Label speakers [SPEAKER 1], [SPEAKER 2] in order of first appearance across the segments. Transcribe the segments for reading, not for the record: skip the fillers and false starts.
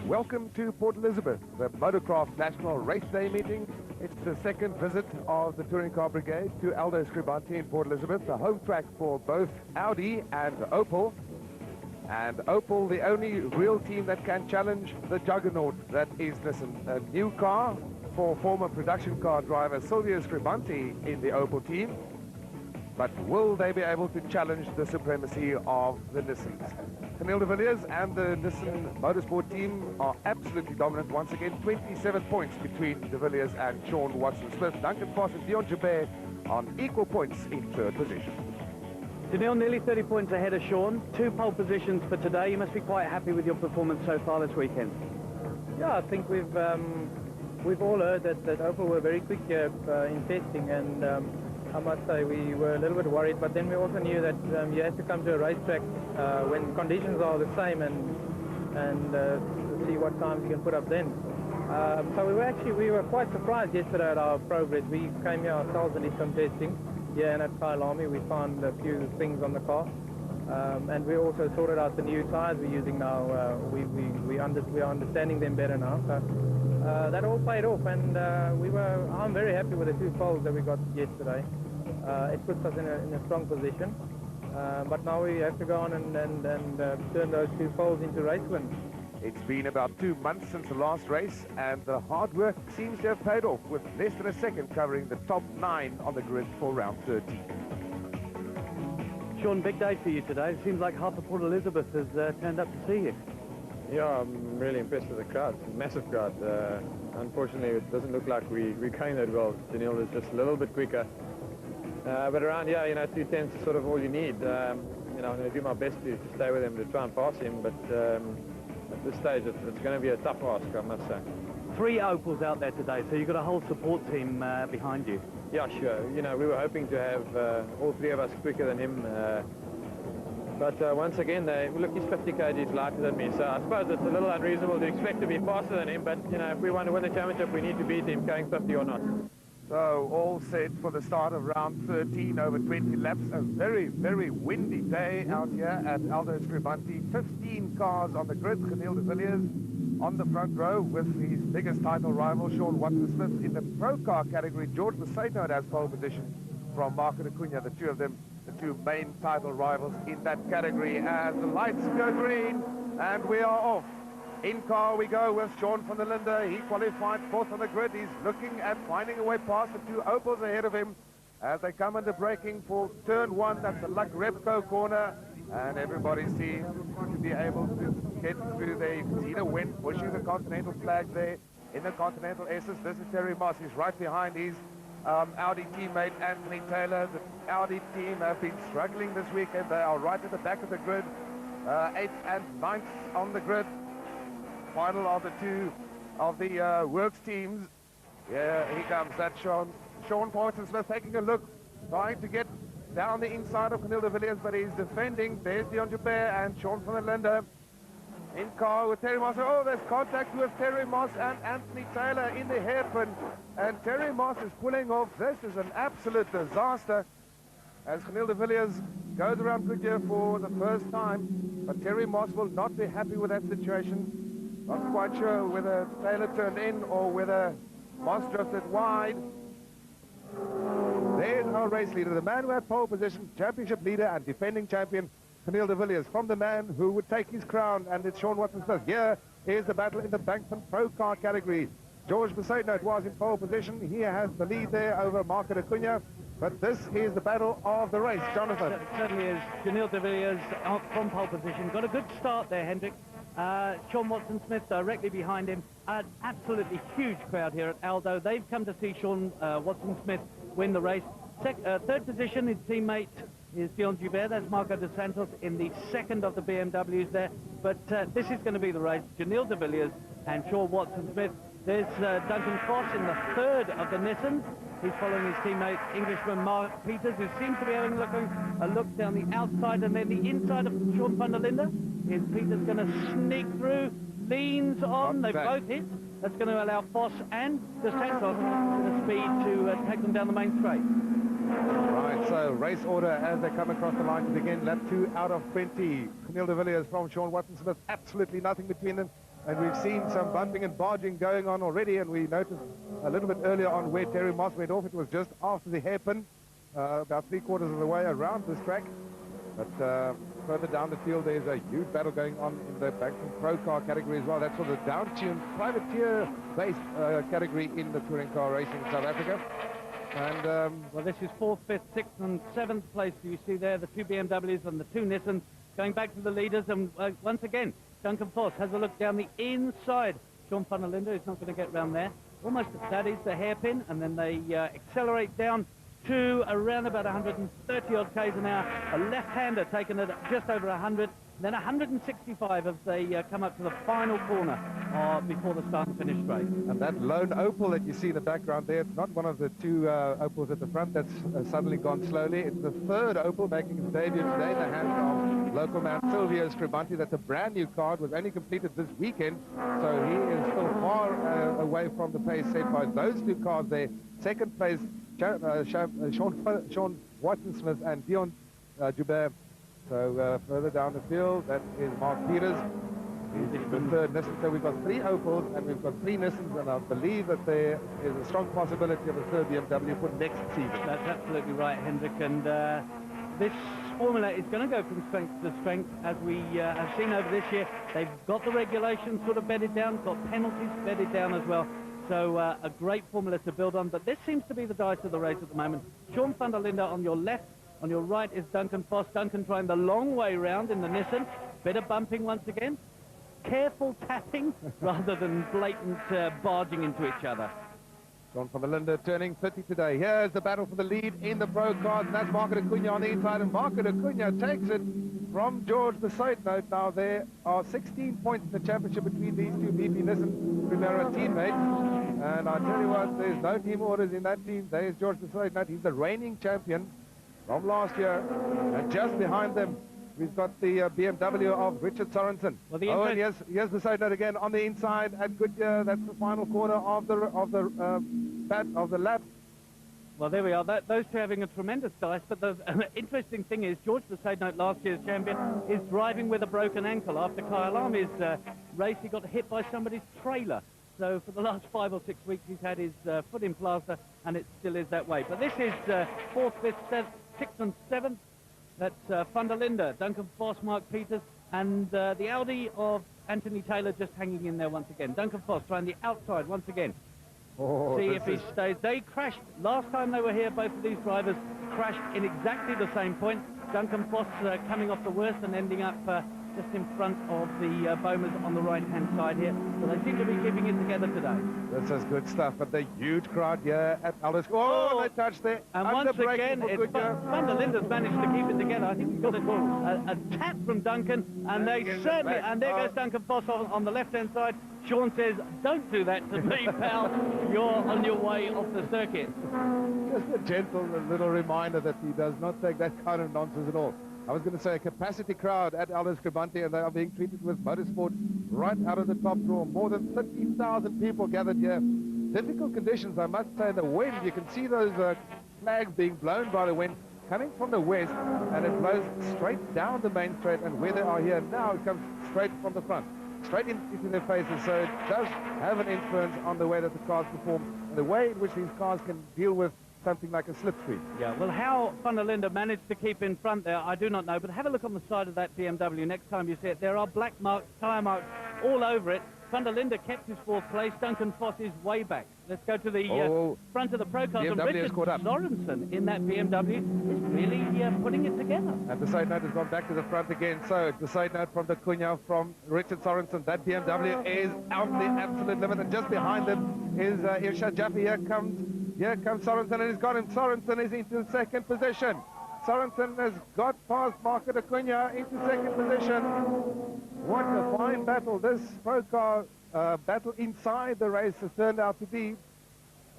[SPEAKER 1] Welcome to Port Elizabeth, the Motorcraft National Race Day meeting. It's the second visit of the Touring Car Brigade to Aldo Scribante in Port Elizabeth, the home track for both Audi and Opel. And Opel, the only real team that can challenge the juggernaut that is Nissan. A new car for former production car driver Silvio Scribante in the Opel team. But will they be able to challenge the supremacy of the Nissans? Camille de Villiers and the Nissan Motorsport team are absolutely dominant once again. 27 points between de Villiers and Sean Watson-Smith. Duncan Foss and Dion Joubert on equal points in third position.
[SPEAKER 2] Janelle nearly 30 points ahead of Sean. 2 pole positions for today. You must be quite happy with your performance so far this weekend.
[SPEAKER 3] Yeah, I think we've all heard that Opel were very quick here in testing, and I must say we were a little bit worried, but then we also knew that you have to come to a racetrack when conditions are the same and see what times you can put up then. So we were quite surprised yesterday at our progress. We came here ourselves and did some testing. Yeah, and at Kyalami we found a few things on the car, and we also sorted out the new tyres we're using now. We are understanding them better now. So that all paid off, and I'm very happy with the 2 poles that we got yesterday. It puts us in a strong position, but now we have to go on and turn those 2 poles into race wins.
[SPEAKER 1] It's been about 2 months since the last race, and the hard work seems to have paid off, with less than a second covering the top 9 on the grid for round 13.
[SPEAKER 2] Sean, big day for you today. It seems like half of Port Elizabeth has turned up to see you.
[SPEAKER 4] Yeah, I'm really impressed with the crowd. It's a massive crowd. Unfortunately, it doesn't look like we're going that well. Janelle is just a little bit quicker. But around here, 210s is sort of all you need. I'm going to do my best to stay with him to try and pass him, but at this stage, it's going to be a tough ask, I must say.
[SPEAKER 2] 3 Opels out there today, so you've got a whole support team behind you.
[SPEAKER 4] Yeah, sure. We were hoping to have all 3 of us quicker than him. But once again, look, he's 50 kgs lighter than me, so I suppose it's a little unreasonable to expect to be faster than him, but, if we want to win the championship, we need to beat him, going 50 or not.
[SPEAKER 1] So all set for the start of round 13 over 20 laps. A very, very windy day out here at Aldo Scribante. 15 cars on the grid. Camille de Villiers on the front row with his biggest title rival, Sean Watson-Smith. In the pro car category, George Besaidnout has pole position from Marco de Cunha, the 2 of them, the 2 main title rivals in that category. As the lights go green, and we are off. In car we go with Sean van der Linde. He qualified 4th on the grid. He's looking at finding a way past the 2 Opels ahead of him as they come under braking for turn 1. That's the Luck Repco corner, and everybody seems to be able to get through there. You can see the wind pushing the Continental flag there in the Continental S's. This is Terry Moss. He's right behind his Audi teammate Anthony Taylor. The Audi team have been struggling this weekend. They are right at the back of the grid, 8th and 9th on the grid. Final of the 2 of the works teams. Yeah, here comes that Sean Watson-Smith taking a look, trying to get down the inside of Camille de Villiers, but he's defending. There's Dion Joubert and Sean van der Linde in car with Terry Moss. Oh, there's contact with Terry Moss and Anthony Taylor in the hairpin, and Terry Moss is pulling off. This is an absolute disaster as Camille de Villiers goes around Goodyear for the first time, but Terry Moss will not be happy with that situation. Not quite sure whether Taylor turned in or whether Moss drifted wide. There's our race leader, the man who had pole position, championship leader and defending champion, Camille de Villiers, from the man who would take his crown, and it's Sean Watson-Smith. Here is the battle in the Bankfin Pro Car category. George Besaidnout was in pole position. He has the lead there over Marco de Cunha. But this is the battle of the race, Jonathan.
[SPEAKER 2] It certainly is. Janelle de Villiers from pole position. Got a good start there, Hendrik. Sean Watson-Smith directly behind him. An absolutely huge crowd here at Aldo. They've come to see Sean Watson-Smith win the race. Third position, his teammate is Dion Joubert. That's Marco de Santos in the 2nd of the BMWs there. But this is going to be the race. Janelle de Villiers and Sean Watson-Smith. There's Duncan Foss in the 3rd of the Nissans. He's following his teammate, Englishman Mark Peters, who seems to be having a look down the outside and then the inside of Sean van der Linde. Is Peters going to sneak through? Leans on. They both hit. That's going to allow Foss and De Santos the speed to take them down the main straight.
[SPEAKER 1] Right, so race order as they come across the line to begin. Lap 2 out of 20. Camille de Villiers from Sean Watson-Smith. Absolutely nothing between them. And we've seen some bumping and barging going on already, and we noticed a little bit earlier on where Terry Moss went off. It was just after the hairpin, about 3/4 of the way around this track. But further down the field, there's a huge battle going on in the Bankfin Pro Car category as well. That's for the down-tuned, privateer-based category in the touring car racing in South Africa. And
[SPEAKER 2] well, this is 4th, 5th, 6th, and 7th place. You see there the 2 BMWs and the 2 Nissans going back to the leaders. And once again, Duncan Foss has a look down the inside. Sean van der Linde is not going to get round there. Almost that is the hairpin, and then they accelerate down to around about 130 odd k's an hour. A left-hander taken at just over 100, then 165 as they come up to the final corner before the start and finish straight.
[SPEAKER 1] And that lone Opel that you see in the background there, it's not one of the 2 Opels at the front that's suddenly gone slowly. It's the 3rd Opel making its debut today in the hands of local man Silvio Scribante. That's a brand new car. It was only completed this weekend, so he is still far away from the pace set by those 2 cars there. Second place, Sean Watson-Smith and Dion Joubert. So further down the field, that is Mark Peters. He's the 3rd Nissan. So we've got 3 Opels and we've got 3 Nissans, and I believe that there is a strong possibility of a 3rd BMW for next season.
[SPEAKER 2] That's absolutely right, Hendrik. And this formula is going to go from strength to strength, as we have seen over this year. They've got the regulations sort of bedded down, got penalties bedded down as well. So a great formula to build on, but this seems to be the dice of the race at the moment. Sean van der Linde on your left, on your right is Duncan Foss. Duncan trying the long way round in the Nissan. Bit of bumping once again. Careful tapping rather than blatant barging into each other.
[SPEAKER 1] Sean van der Linde turning 30 today. Here's the battle for the lead in the Pro Cars, and that's Marco Acuna on the inside, and Marco Acuna takes it from George the side note. Now there are 16 points in the championship between these 2 BP Nissan Primera teammates, and I tell you what, there's no team orders in that team. There's George the side note. He's the reigning champion from last year, and just behind them we've got the BMW of Richard Sorensen. Well, and here's the side note again on the inside at Goodyear. That's the final quarter of the lap.
[SPEAKER 2] Well, there we are. Those 2 having a tremendous dice, but the interesting thing is George the side note, last year's champion, is driving with a broken ankle. After Kyle Army's race, he got hit by somebody's trailer. So for the last 5 or 6 weeks, he's had his foot in plaster, and it still is that way. But this is 4th, 5th, 6th, and 7th. That's van der Linde, Duncan Foss, Mark Peters, and the Audi of Anthony Taylor just hanging in there once again. Duncan Foss trying the outside once again.
[SPEAKER 1] Oh,
[SPEAKER 2] see if he stays. They crashed last time they were here. Both of these drivers crashed in exactly the same point. Duncan Foss coming off the worst and ending up just in front of the Bomas on the right-hand side here. So they seem to be keeping it together today.
[SPEAKER 1] This is good stuff, but the huge crowd here at Aldo. Oh, they touched there.
[SPEAKER 2] And once again, van der Linde's managed to keep it together. I think we got a tap from Duncan, and they certainly, and there goes Duncan Foss on the left-hand side. Sean says, don't do that to me, pal. You're on your way off the circuit.
[SPEAKER 1] Just a gentle little reminder that he does not take that kind of nonsense at all. I was going to say a capacity crowd at Aldo Scribante, and they are being treated with motorsport right out of the top drawer. More than 13,000 people gathered here. Difficult conditions, I must say. The wind, you can see those flags being blown by the wind coming from the west, and it blows straight down the main straight, and where they are here now, it comes straight from the front, straight into their faces. So it does have an influence on the way that the cars perform, and the way in which these cars can deal with something like a slipstream.
[SPEAKER 2] Yeah, well, how van der Linde managed to keep in front there, I do not know, but have a look on the side of that BMW next time you see it. There are black marks, tyre marks all over it. Van der Linde kept his 4th place. Duncan Foss is way back. Let's go to the front of the Pro Cars. And Richard Sorensen in that BMW is really putting it together.
[SPEAKER 1] And the side note has gone back to the front again. So the side note from the Cunha from Richard Sorensen. That BMW is on the absolute limit. And just behind them is Irshad Jaffe. Here comes Sorensen, and he's got him. Sorensen is into 2nd position. Sorensen has got past Marco Acuna into 2nd position. What a fine battle this Pro Car battle inside the race has turned out to be.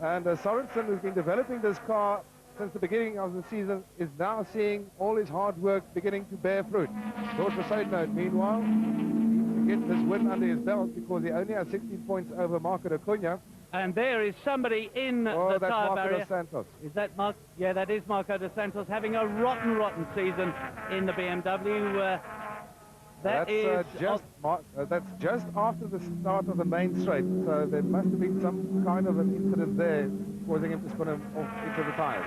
[SPEAKER 1] And Sorensen, who's been developing this car since the beginning of the season, is now seeing all his hard work beginning to bear fruit. George Versailles, meanwhile, needs to get this win under his belt because he only has 16 points over Marco Acuna.
[SPEAKER 2] And there is somebody in the tyre barrier.
[SPEAKER 1] Marco Santos.
[SPEAKER 2] Is that Mark? Yeah, that is Marco dos Santos having a rotten season in the BMW. That
[SPEAKER 1] that's just after the start of the main straight, so there must have been some kind of an incident there causing him to spin him off into the tires.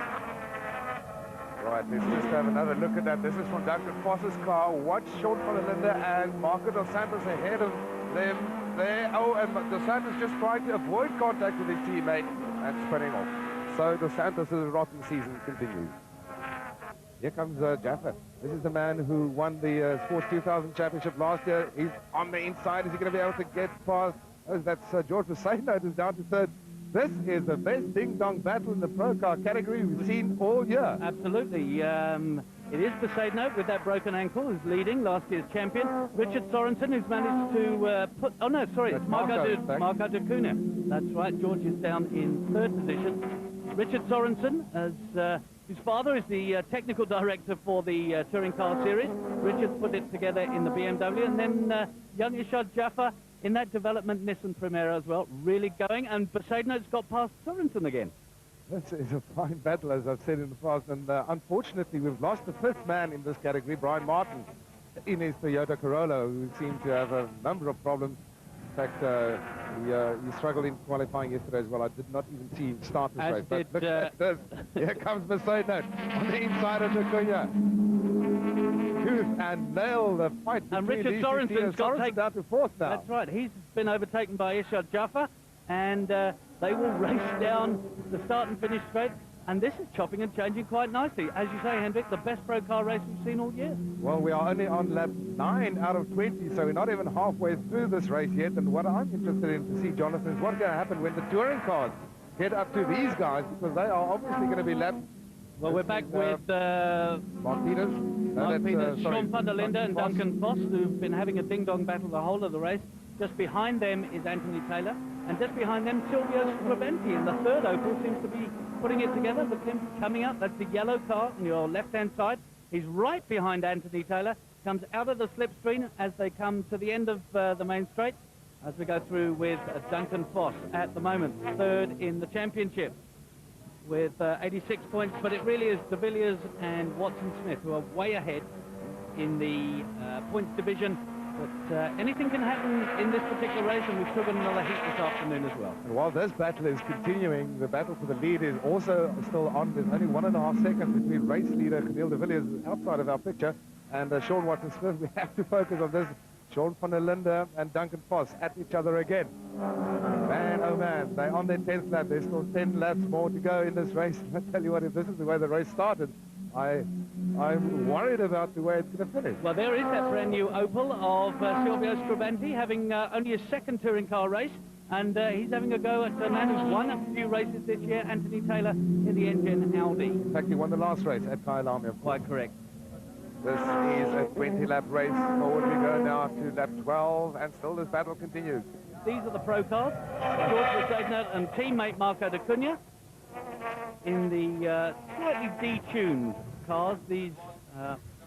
[SPEAKER 1] Right, let's just have another look at that. This is from Duncan Foss's car. Watch Sean van der Linde and Marco Dos Santos ahead of them there. Oh, and Dos Santos just trying to avoid contact with his teammate and spinning off. So Dos Santos' rotten season continues. Here comes Jaffa. This is the man who won the Sports 2000 Championship last year. He's on the inside. Is he going to be able to get past? Oh, that's George Besaidnout who's down to third. This is the best ding-dong battle in the pro car category we've seen all year.
[SPEAKER 2] Absolutely. It is Besaidnout with that broken ankle who's leading, last year's champion. Richard Sorensen who's managed to put... Oh, no, sorry, it's Marco de Cunha. That's right, George is down in third position. Richard Sorensen, his father is the technical director for the Touring Car Series. Richard put it together in the BMW, and then young Ishad Jaffa in that development Nissan Primera as well, really going, and Besaidnout's got past Sorensen again.
[SPEAKER 1] This is a fine battle, as I've said in the past, and unfortunately we've lost the fifth man in this category, Brian Martin, in his Toyota Corolla, who seemed to have a number of problems. In fact, he struggled in qualifying yesterday as well. I did not even see him start this race. But look at this. Here comes Besaidnout on the inside of Cunha. Tooth and nail the fight between
[SPEAKER 2] and Richard
[SPEAKER 1] these
[SPEAKER 2] Sorensen's got taken
[SPEAKER 1] down to fourth now.
[SPEAKER 2] That's right. He's been overtaken by Ishad Jaffa, and they will race down the start and finish straight. And this is chopping and changing quite nicely. As you say, Hendrik, the best pro car race we've seen all year.
[SPEAKER 1] Well, we are only on lap 9 out of 20, so we're not even halfway through this race yet. And what I'm interested in to see, Jonathan, is what's going to happen when the touring cars get up to these guys, because they are obviously going to be lapped.
[SPEAKER 2] Well, we're back with
[SPEAKER 1] Mark Peters,
[SPEAKER 2] Sean van der Linde and Duncan Foss, who've been having a ding-dong battle the whole of the race. Just behind them is Anthony Taylor, and just behind them, Silvio Scribante in the third Opel seems to be putting it together with him coming up. That's the yellow car on your left-hand side. He's right behind Anthony Taylor, comes out of the slipstream as they come to the end of the main straight, as we go through with Duncan Foss at the moment, third in the championship with 86 points, but it really is De Villiers and Watson Smith who are way ahead in the points division. But anything can happen in this particular race, and we've still got another heat this afternoon as well.
[SPEAKER 1] And while this battle is continuing, the battle for the lead is also still on. There's only 1.5 seconds between race leader Camille De Villiers outside of our picture and Sean Watson Smith. We have to focus on this. Sean van der Linde and Duncan Foss at each other again. Man, oh man, they're on their 10th lap. There's still 10 laps more to go in this race. I tell you what, if this is the way the race started, I'm worried about the way it's going to finish.
[SPEAKER 2] Well, there is that brand new Opel of Silvio Scribante, having only his second touring car race, and he's having a go at the man who's won a few races this year, Anthony Taylor, in the engine Audi.
[SPEAKER 1] In fact, he won the last race at Kyalami, of course.
[SPEAKER 2] Quite correct.
[SPEAKER 1] This is a 20-lap race. Forward we go now to lap 12, and still this battle continues.
[SPEAKER 2] These are the pro cars. George Besaidnout and teammate Marco de Cunha in the slightly detuned cars. These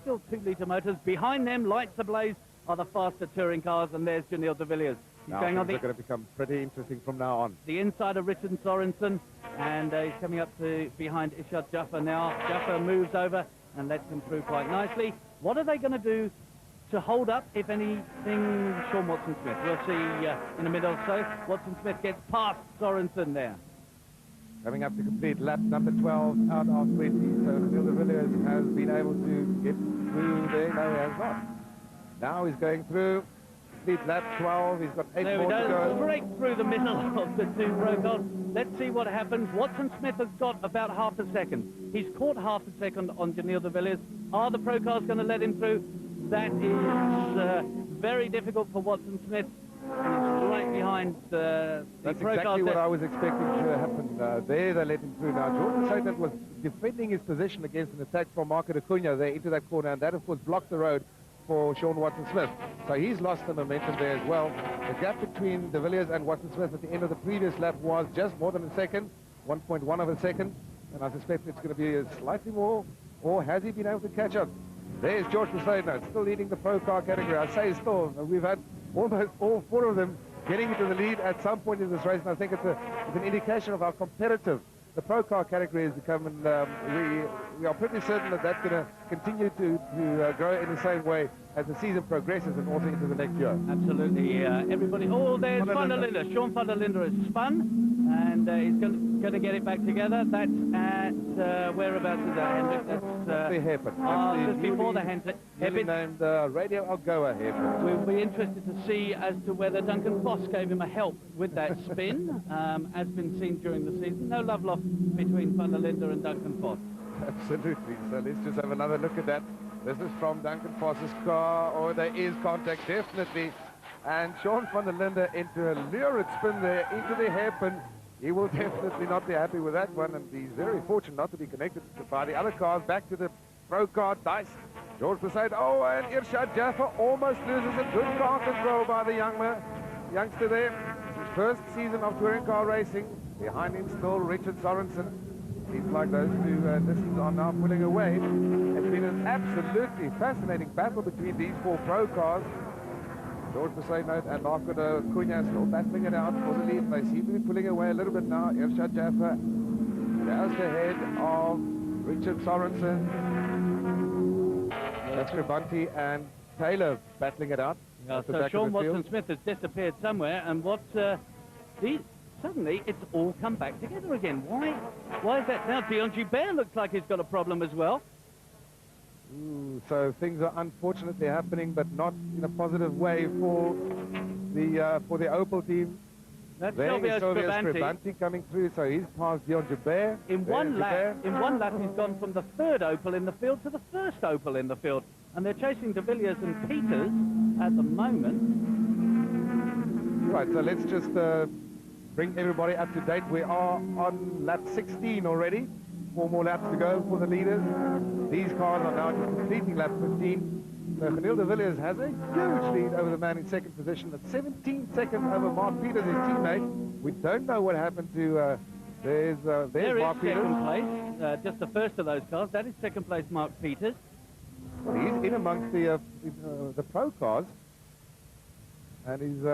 [SPEAKER 2] still 2-litre motors. Behind them, lights ablaze, are the faster touring cars, and there's Janelle De Villiers.
[SPEAKER 1] He's going on. They're going to become pretty interesting from now on.
[SPEAKER 2] The inside of Richard Sorensen, and he's coming up to behind Ishad Jaffa now. Jaffa moves over and lets him through quite nicely. What are they going to do to hold up, if anything, Sean Watson Smith? We'll see in a minute or so. Watson Smith gets past Sorensen there.
[SPEAKER 1] Coming up to complete lap number 12 out of 20. So Camille De Villiers has been able to get through there. No, he has not. Now he's going through. Complete lap 12. He's got 8 more to go.
[SPEAKER 2] Straight through the middle of the two pro cars. Let's see what happens. Watson Smith has got about half a second. He's caught half a second on Janelle De Villiers. Are the pro cars going to let him through? That is very difficult for Watson Smith. He's right behind the
[SPEAKER 1] That's
[SPEAKER 2] pro
[SPEAKER 1] exactly
[SPEAKER 2] cars.
[SPEAKER 1] what I was expecting to happen. There they let him through. Now, Jordan Satan was defending his position against an attack from Marco de Cunha there into that corner, and that, of course, blocked the road for Sean Watson Smith. So he's lost the momentum there as well. The gap between De Villiers and Watson Smith at the end of the previous lap was just more than a second, 1.1 of a second, and I suspect it's going to be slightly more, or has he been able to catch up? There's George Besaidnout, still leading the pro car category. I say still, we've had almost all 4 of them getting into the lead at some point in this race, and I think it's an indication of how competitive the pro car category is becoming, we are pretty certain that that's going to continue to grow in the same way as the season progresses and also into the next year.
[SPEAKER 2] Absolutely, everybody. Oh, there's Van der Linde. Sean Van der Linde has spun, and he's going to get it back together. That's at whereabouts is that, Hendrik? That's
[SPEAKER 1] the hairpin.
[SPEAKER 2] just before the hairpin.
[SPEAKER 1] Named Radio Algoa hairpin.
[SPEAKER 2] We'll be interested to see as to whether Duncan Foss gave him a help with that spin, as been seen during the season. No love lost between Van der Linde and Duncan Foss.
[SPEAKER 1] Absolutely. So let's just have another look at that. This is from Duncan Foss's car. Oh, there is contact, definitely. And Sean van der Linde into a lurid spin there, into the hairpin. He will definitely not be happy with that one, and he's very fortunate not to be connected by the other cars. Back to the pro car dice. George Beside. Oh, and Irshad Jaffa almost loses a good car control by the youngster there. His first season of touring car racing. Behind him still Richard Sorensen. Seems like those two Nissans are now pulling away. It's been an absolutely fascinating battle between these four pro cars. George Beside and Marco de Cunha still battling it out for the lead. They seem to be pulling away a little bit now. Irshad Jaffa just ahead of Richard Sorensen. That's Scribante and Taylor battling it out.
[SPEAKER 2] So Sean Watson-Smith has disappeared somewhere, and suddenly it's all come back together again. Why is that now? Dion Gilbert looks like he's got a problem as well.
[SPEAKER 1] Ooh, so things are unfortunately happening, but not in a positive way for the Opel team.
[SPEAKER 2] That's
[SPEAKER 1] Silvio
[SPEAKER 2] Scribante.
[SPEAKER 1] Scribante coming through, so he's passed Dion Gilbert.
[SPEAKER 2] In one lap, he's gone from the third Opel in the field to the first Opel in the field. And they're chasing De Villiers and Peters at the moment.
[SPEAKER 1] Right, so let's just bring everybody up to date. We are on lap 16 already. 4 more laps to go for the leaders. These cars are now just completing lap 15. So Geniel De Villiers has a huge lead over the man in second position at 17 seconds over Mark Peters, his teammate. We don't know what happened to, there's Mark Peters.
[SPEAKER 2] Second place, just the first of those cars. That is second place Mark Peters.
[SPEAKER 1] Well, he's in amongst the pro cars. And he's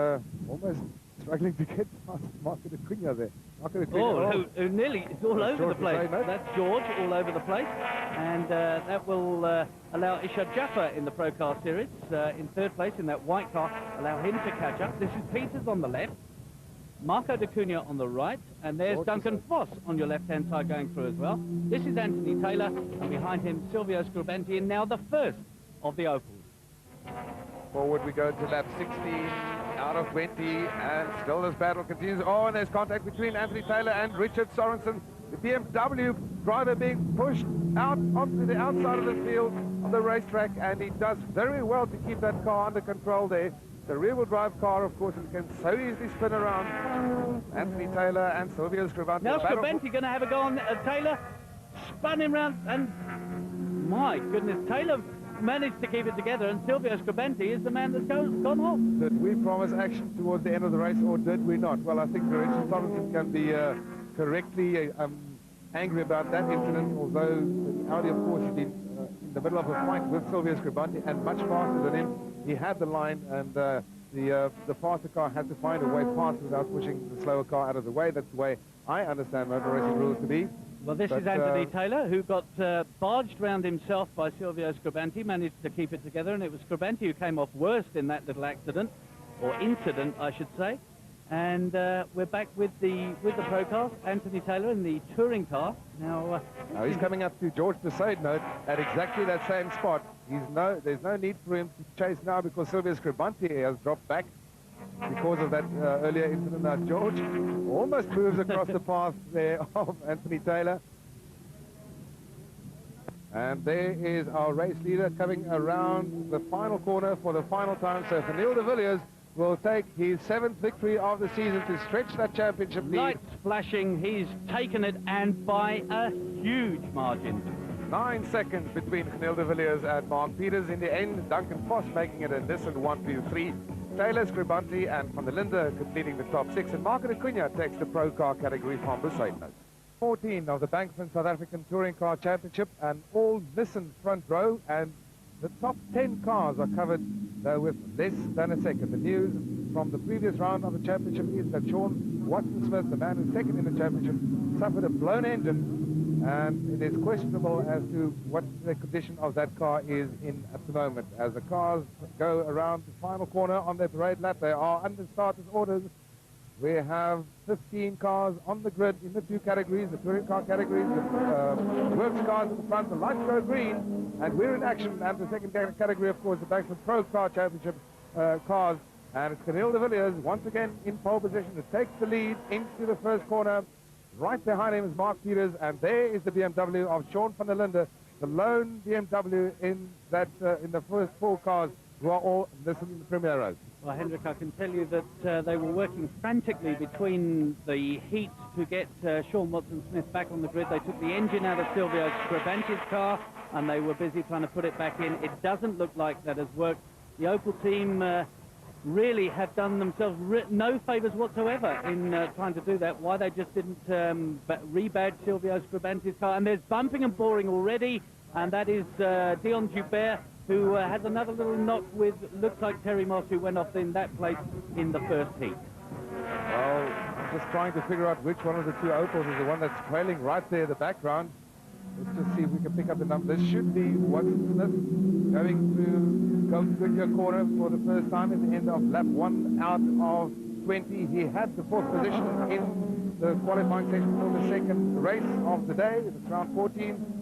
[SPEAKER 1] almost struggling to get past Marco de Cunha there.
[SPEAKER 2] Who nearly is all over the place. That's George all over the place. And that will allow Irshad Jaffa in the Pro Car Series in third place in that white car, allow him to catch up. This is Peters on the left, Marco de Cunha on the right, and there's Duncan Foss on your left-hand side going through as well. This is Anthony Taylor, and behind him Silvio Scribante, and now the first of the Opels.
[SPEAKER 1] Forward we go to lap 16. Out of 20, and still this battle continues. Oh, and there's contact between Anthony Taylor and Richard Sorensen. The BMW driver being pushed out onto the outside of the field on the racetrack, and he does very well to keep that car under control there. The rear-wheel drive car, of course, it can so easily spin around. Anthony Taylor and Silvio Scribante.
[SPEAKER 2] Now Scribante going to have a go on Taylor. Spun him round, and my goodness, Taylor managed to keep it together, and Silvio Scribante is the man that's gone off.
[SPEAKER 1] Did we promise action towards the end of the race, or did we not? Well, I think Richard Sorensen can be correctly angry about that incident, although Audi, of course, has been in the middle of a fight with Silvio Scribante and much faster than him. He had the line, and the faster car had to find a way past without pushing the slower car out of the way. That's the way I understand motor racing rules to be.
[SPEAKER 2] Well, this is Anthony Taylor, who got barged round himself by Silvio Scribante, managed to keep it together, and it was Scribante who came off worst in that little accident, or incident, I should say. And we're back with the pro cars, Anthony Taylor in the touring car. Now
[SPEAKER 1] he's coming up to George Beside note at exactly that same spot. There's no need for him to chase now because Silvio Scribante has dropped back because of that earlier incident. Now George almost moves across the path there of Anthony Taylor. And there is our race leader coming around the final corner for the final time. So Geniel De Villiers will take his 7th victory of the season to stretch that championship lead.
[SPEAKER 2] Lights flashing, he's taken it, and by a huge margin.
[SPEAKER 1] 9 seconds between Geniel De Villiers and Mark Peters. In the end, Duncan Foss making it a distant 1-2-3. Taylor, Scribante and Van der Linde completing the top 6, and Marco de Cunha takes the pro car category from Beside note. 14 of the Bankfin South African Touring Car Championship, an all Nissan front row, and the top 10 cars are covered with less than a second. The news from the previous round of the championship is that Sean Watson-Smith, the man who's second in the championship, suffered a blown engine, and it is questionable as to what the condition of that car is in at the moment. As the cars go around the final corner on their parade lap, they are under starters orders. We have 15 cars on the grid in the two categories, the touring car categories, the works cars at the front, the lights go green, and we're in action. And the second category, of course, the Bankfin Pro Car Championship cars. And it's Camille de Villiers once again in pole position to take the lead into the first corner. Right behind him is Mark Peters, and there is the BMW of Sean van der Linde, the lone BMW in that in the first four cars, who are all Nissan Primeros.
[SPEAKER 2] Well, Hendrik, I can tell you that they were working frantically between the heats to get Sean Watson-Smith back on the grid. They took the engine out of Silvio Scribante's car, and they were busy trying to put it back in. It doesn't look like that has worked. The Opel team really have done themselves no favours whatsoever in trying to do that. Why they just didn't rebadge Silvio Scribante's car. And there's bumping and boring already, and that is Dion Joubert, who has another little knock with, looks like Terry Moss, who went off in that place in the first heat.
[SPEAKER 1] Well, I'm just trying to figure out which one of the two Opels is the one that's trailing right there in the background. Let's just see if we can pick up the number. This should be Watson-Smith going through your corner for the first time at the end of lap 1 out of 20. He had the fourth position in the qualifying section for the second race of the day. It's round 14.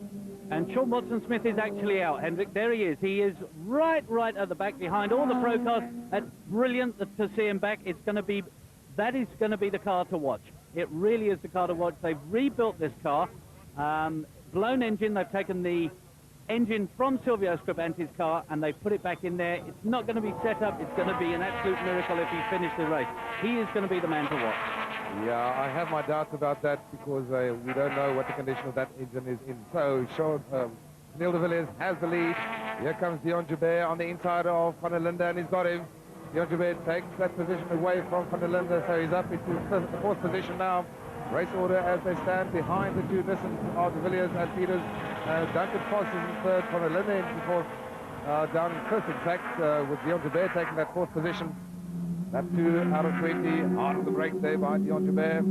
[SPEAKER 2] And Sean Watson-Smith is actually out, Hendrik. There he is. He is right at the back behind all the pro cars. That's brilliant to see him back. That is going to be the car to watch. It really is the car to watch. They've rebuilt this car. Blown engine. They've taken the engine from Silvio Scribante's car and they've put it back in there. It's not going to be set up. It's going to be an absolute miracle if he finished the race. He is going to be the man to watch.
[SPEAKER 1] Yeah, I have my doubts about that because we don't know what the condition of that engine is in. So, Camille de Villiers has the lead. Here comes Dion Joubert on the inside of van der Linde, and he's got him. Dion Joubert takes that position away from van der Linde, so he's up into the fourth position now. Race order as they stand behind the two Nissans of de Villiers and Peters. Duncan Foss is in third, van der Linde in fourth, down in fifth, in fact, with Dion Joubert taking that fourth position. That 2 out of 20 on the break there by Dion Joubert.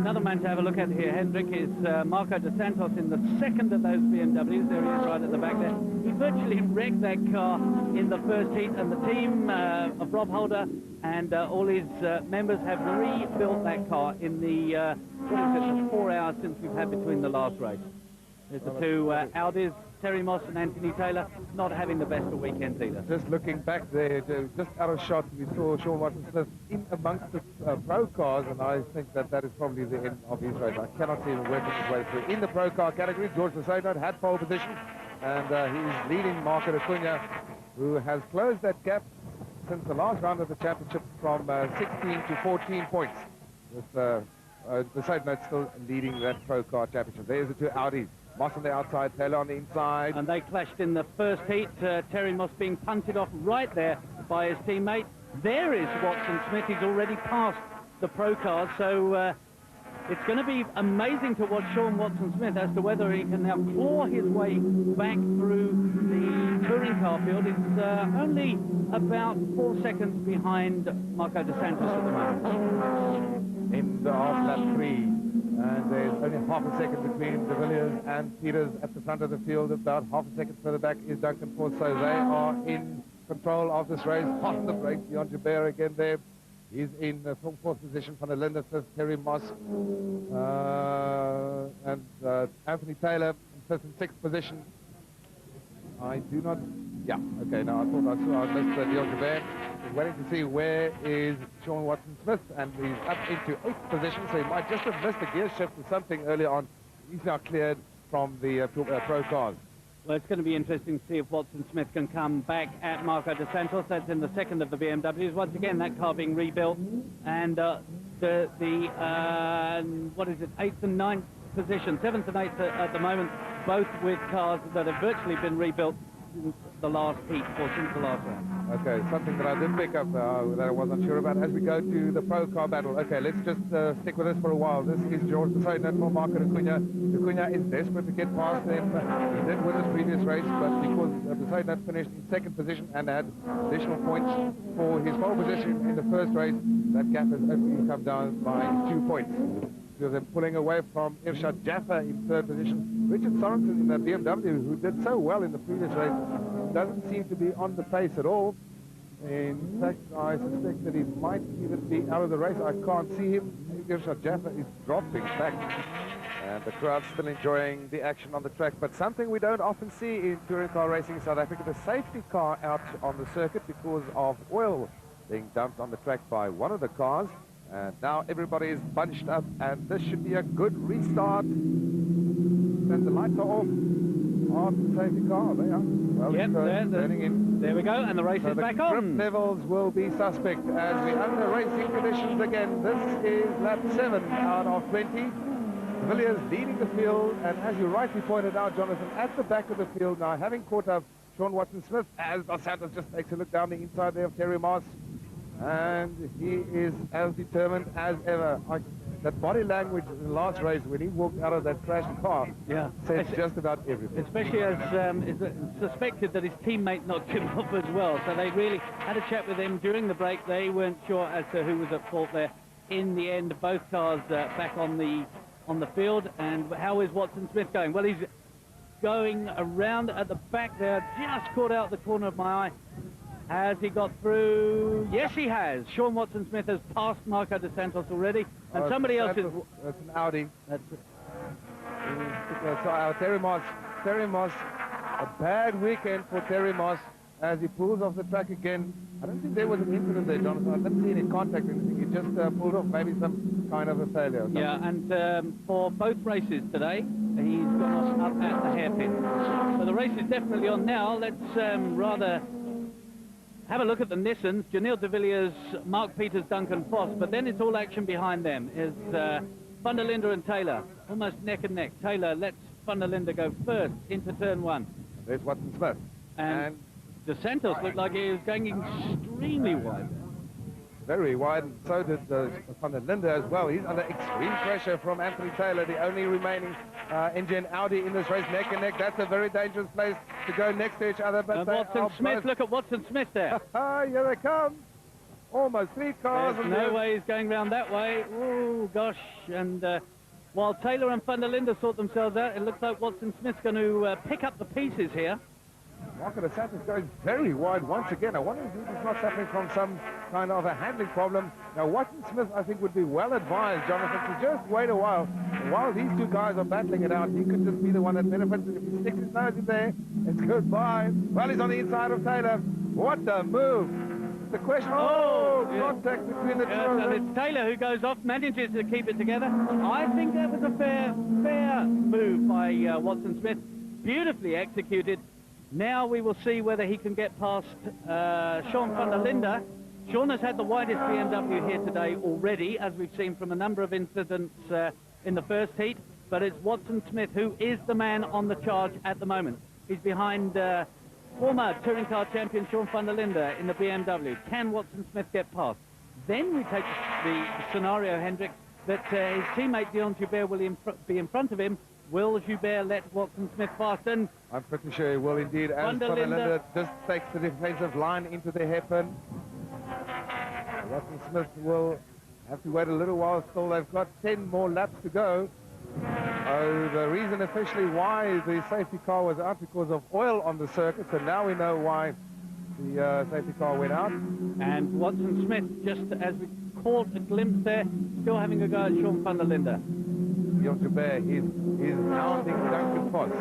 [SPEAKER 2] Another man to have a look at here, Hendrik, is Marco de Santos in the second of those BMWs. There he is right at the back there. He virtually wrecked that car in the first heat, and the team of Rob Holder and all his members have rebuilt that car in the, 4 hours since we've had between the last race. There's the two Audis, Terry Moss and Anthony Taylor, not having the best of weekends either.
[SPEAKER 1] Just looking back there, just out of shot, we saw Sean Watson-Smith in amongst the pro cars, and I think that is probably the end of his race. I cannot see him working his way through. In the pro car category, George Lassonde had pole position, and he's leading Marco Acuna, who has closed that gap since the last round of the championship from 16 to 14 points, with Lassonde still leading that pro car championship. There's the two Audis. Moss on the outside, Taylor on the inside.
[SPEAKER 2] And they clashed in the first heat. Terry Moss being punted off right there by his teammate. There is Watson-Smith. He's already passed the pro cars. So it's going to be amazing to watch Sean Watson-Smith as to whether he can now claw his way back through the touring car field. It's only about 4 seconds behind Marco de Santos at the moment.
[SPEAKER 1] In the half lap 3. And there's only half a second between de Villiers and Peters at the front of the field. About half a second further back is Duncan Foss. So they are in control of this race. On the break, Dion Joubert again there. He's in the fourth position. Van der Linde fifth, Terry Moss. And Anthony Taylor in fifth and sixth position. I do not... Yeah, okay, now I thought I missed Dion Joubert. He's waiting to see where is Sean Watson-Smith, and he's up into 8th position, so he might just have missed a gear shift or something early on. He's now cleared from the pro cars.
[SPEAKER 2] Well, it's going to be interesting to see if Watson-Smith can come back at Marco de Santos. That's in the second of the BMWs. Once again, that car being rebuilt, and the 8th and 9th position, 7th and 8th at the moment, both with cars that have virtually been rebuilt since the last heat or since the last round.
[SPEAKER 1] Okay, something that I did pick up that I wasn't sure about as we go to the pro car battle. Okay, let's just stick with this for a while. This is George Poseidon for Marco Acuna. Acuna is desperate to get past them. He did win his previous race, but because Poseidon finished in second position and had additional points for his pole position in the first race, that gap has only come down by 2 points. Because they're pulling away from Irshad Jaffa in third position. Richard Sorensen in the BMW, who did so well in the previous race, doesn't seem to be on the pace at all. In fact, I suspect that he might even be out of the race. I can't see him. Irshad Jaffa is dropping back. And the crowd's still enjoying the action on the track. But something we don't often see in touring car racing in South Africa, the safety car out on the circuit because of oil being dumped on the track by one of the cars. And now everybody is bunched up, and this should be a good restart. And the lights are off on the safety car. They are. Well,
[SPEAKER 2] yep,
[SPEAKER 1] turning in.
[SPEAKER 2] There we go, and the race is back on.
[SPEAKER 1] Grip levels will be suspect as we under racing conditions again. This is lap 7 out of 20. De Villiers leading the field, and as you rightly pointed out, Jonathan, at the back of the field now, having caught up Sean Watson-Smith, as Dos Santos just takes a look down the inside there of Terry Moss. And he is as determined as ever. That body language in the last race when he walked out of that crashed car says just about everything.
[SPEAKER 2] Especially as it's suspected that his teammate knocked him off as well. So they really had a chat with him during the break. They weren't sure as to who was at fault there. In the end, both cars back on the field. And how is Watson-Smith going? Well, he's going around at the back there, just caught out the corner of my eye. Has he got through? Yes, he has. Sean Watson-Smith has passed Marco Dos Santos already, and somebody else is...
[SPEAKER 1] That's an Audi.
[SPEAKER 2] That's
[SPEAKER 1] Terry Moss, a bad weekend for Terry Moss as he pulls off the track again. I don't think there was an incident there, Jonathan. I didn't see any contact or anything. He just pulled off maybe some kind of a failure.
[SPEAKER 2] Yeah, and for both races today, he's gone up at the hairpin. So the race is definitely on now. Let's rather... have a look at the Nissans, Janelle de Villiers, Mark Peters, Duncan Foss, but then it's all action behind them. Is Van der Linde and Taylor, almost neck and neck. Taylor lets Van der Linde go first into turn 1.
[SPEAKER 1] There's Watson-Smith.
[SPEAKER 2] And Dos Santos looked like he was going extremely wide.
[SPEAKER 1] Very wide, and so did Van der Linde as well. He's under extreme pressure from Anthony Taylor, the only remaining engine Audi in this race, neck and neck. That's a very dangerous place to go next to each other. But
[SPEAKER 2] Watson-Smith, look at Watson-Smith there.
[SPEAKER 1] Here they come. Almost 3 cars.
[SPEAKER 2] There's no way he's going round that way. Oh, gosh. And while Taylor and Van der Linde sort themselves out, it looks like Watson-Smith's going to pick up the pieces here.
[SPEAKER 1] Marco Dos Santos goes very wide once again. I wonder if he's not suffering from some kind of a handling problem. Now, Watson-Smith, I think, would be well advised, Jonathan, to just wait a while. While these two guys are battling it out, he could just be the one that benefits. If he sticks his nose in there, it's goodbye. Well, he's on the inside of Taylor. What a move. The question, contact between the two of them.
[SPEAKER 2] And it's Taylor who goes off, manages to keep it together. I think that was a fair move by Watson-Smith. Beautifully executed. Now we will see whether he can get past Sean van der Linde. Sean has had the widest BMW here today already, as we've seen from a number of incidents in the first heat. But it's Watson-Smith who is the man on the charge at the moment. He's behind former touring car champion Sean van der Linde in the BMW. Can Watson-Smith get past? Then we take the scenario, Hendrik, that his teammate Dion Joubert will be in front of him. Will Joubert let Watson-Smith pass? And
[SPEAKER 1] I'm pretty sure he will indeed, as Van der Linde just takes the defensive line into the hairpin. Watson-Smith will have to wait a little while still. They've got 10 more laps to go. The reason officially why the safety car was out because of oil on the circuit, so now we know why the safety car went out.
[SPEAKER 2] And Watson-Smith, just as we caught a glimpse there, still having a go at Sean van der Linde.
[SPEAKER 1] Dion Joubert, he's hounding Duncan Foss.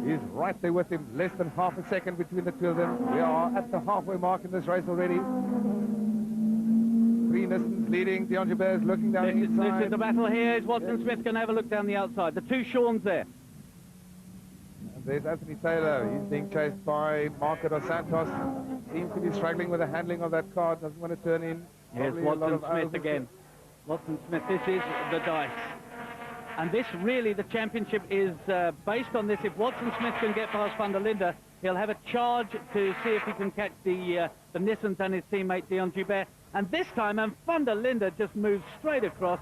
[SPEAKER 1] He's right there with him, less than half a second between the two of them. We are at the halfway mark in this race already. 3 Nissans leading. Dion Joubert is looking down the inside.
[SPEAKER 2] This is the battle here. Is Watson-Smith going to have a look down the outside? The 2 Seans there.
[SPEAKER 1] And there's Anthony Taylor. He's being chased by Marco Dos Santos. Seems to be struggling with the handling of that car. Doesn't want to turn in.
[SPEAKER 2] Here's Watson-Smith again. Watson-Smith, this is the dice. And this really, the championship is based on this. If Watson-Smith can get past Van der Linde, He'll have a charge to see if he can catch the Nissans and his teammate Dion Joubert. And this time, van der Linde just moves straight across.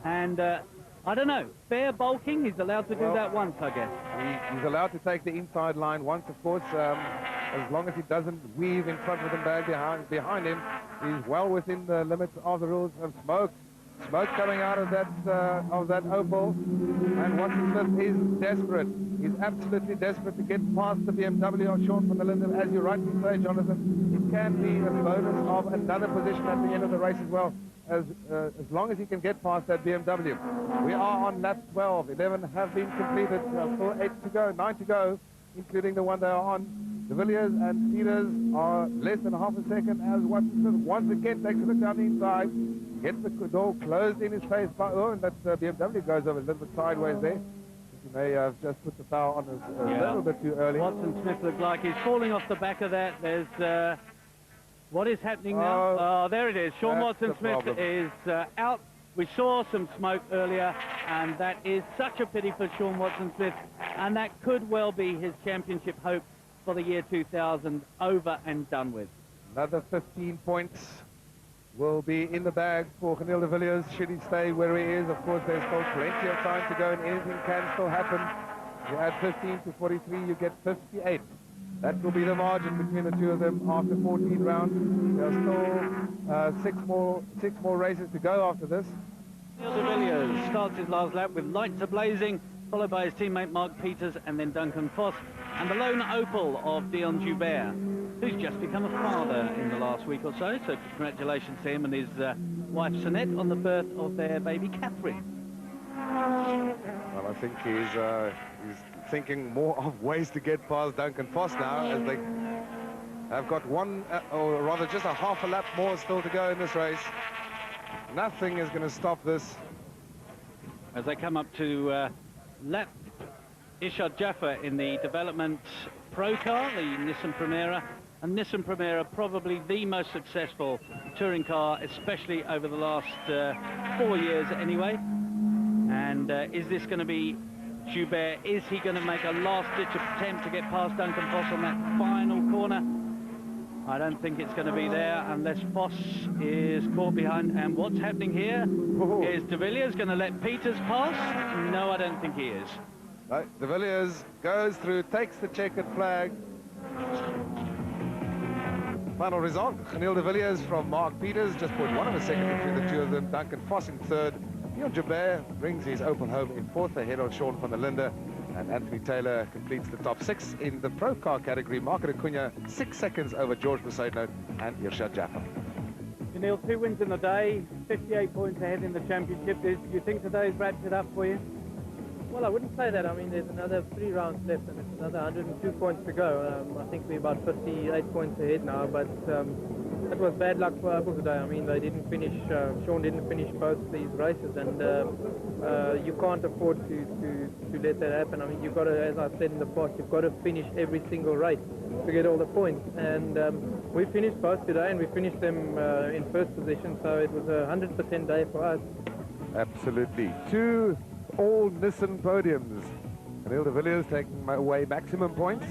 [SPEAKER 2] And I don't know, fair bulking, he's allowed to do that once, I guess.
[SPEAKER 1] He's allowed to take the inside line once, of course, as long as he doesn't weave in front of the bag behind him. He's well within the limits of the rules of smoke. Smoke coming out of that Opel, and Watson Smith is desperate. He's absolutely desperate to get past the BMW of Sean van der Linde. As you rightly say, Jonathan, it can be a bonus of another position at the end of the race as well, as long as he can get past that BMW. We are on lap 12. 11 have been completed. Still 8 to go, 9 to go, including the one they are on. De Villiers and Peters are less than half a second as Watson Smith once again takes a look down the inside, gets the door closed in his face. And that BMW goes over a little bit sideways there. He may have just put the foul on us a little bit too early.
[SPEAKER 2] Watson Smith looks like he's falling off the back of that. There's what is happening now? Oh, there it is. Sean Watson Smith is out. We saw some smoke earlier, and that is such a pity for Sean Watson Smith, and that could well be his championship hope for the year 2000 over and done with.
[SPEAKER 1] Another 15 points will be in the bag for Geniel de Villiers should he stay where he is. Of course, there's still plenty of time to go and anything can still happen. You add 15 to 43, you get 58. That will be the margin between the two of them after 14 rounds. There are still six more races to go after this.
[SPEAKER 2] Geniel de Villiers starts his last lap with lights ablaing, followed by his teammate Mark Peters and then Duncan Foss, and the lone Opel of Dion Joubert, who's just become a father in the last week or so. So congratulations to him and his wife Sinette on the birth of their baby Catherine.
[SPEAKER 1] Well, I think he's thinking more of ways to get past Duncan Foss now, as they have got one, or rather just a half a lap more still to go in this race. Nothing is going to stop this.
[SPEAKER 2] As they come up to lap Ishad Jaffa in the development pro car, the Nissan Primera, and Nissan Primera probably the most successful touring car, especially over the last 4 years anyway. And is this going to be Joubert? Is he going to make a last-ditch attempt to get past Duncan Foss on that final corner? I don't think it's going to be there unless Foss is caught behind. And what's happening here? Is De Villiers going to let Peters pass? No, I don't think he is.
[SPEAKER 1] No, De Villiers goes through, takes the checkered flag. Final result, Geniel de Villiers from Mark Peters, just 0.1 of a second between the two of them. Duncan Foss in third. Dion Joubert brings his Opel home in fourth, ahead of Sean van der Linde. And Anthony Taylor completes the top 6 in the pro car category. Marco Acuna 6 seconds over George Poseidon and Irshad Jaffa.
[SPEAKER 2] Geniel, 2 wins in the day, 58 points ahead in the championship. Do you think today's wrapped it up for you?
[SPEAKER 3] Well, I wouldn't say that. I mean, there's another 3 rounds left and it's another 102 points to go. I think we're about 58 points ahead now, but it was bad luck for Opel today. I mean, they didn't finish, Sean didn't finish both these races, and you can't afford to let that happen. I mean, you've got to, as I've said in the past, you've got to finish every single race to get all the points. And we finished both today, and we finished them in first position, so it was a 100% day for us.
[SPEAKER 1] Absolutely. 2 all Nissan podiums. Geniel de Villiers taking away maximum points,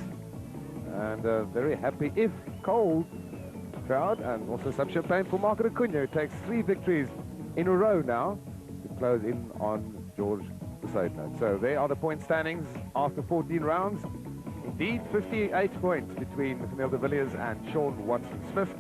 [SPEAKER 1] and very happy, if cold, crowd, and also some champagne for Marco Acuna, who takes 3 victories in a row now to close in on George Poseidon. So there are the point standings after 14 rounds. Indeed, 58 points between Geniel de Villiers and Sean Watson Smith.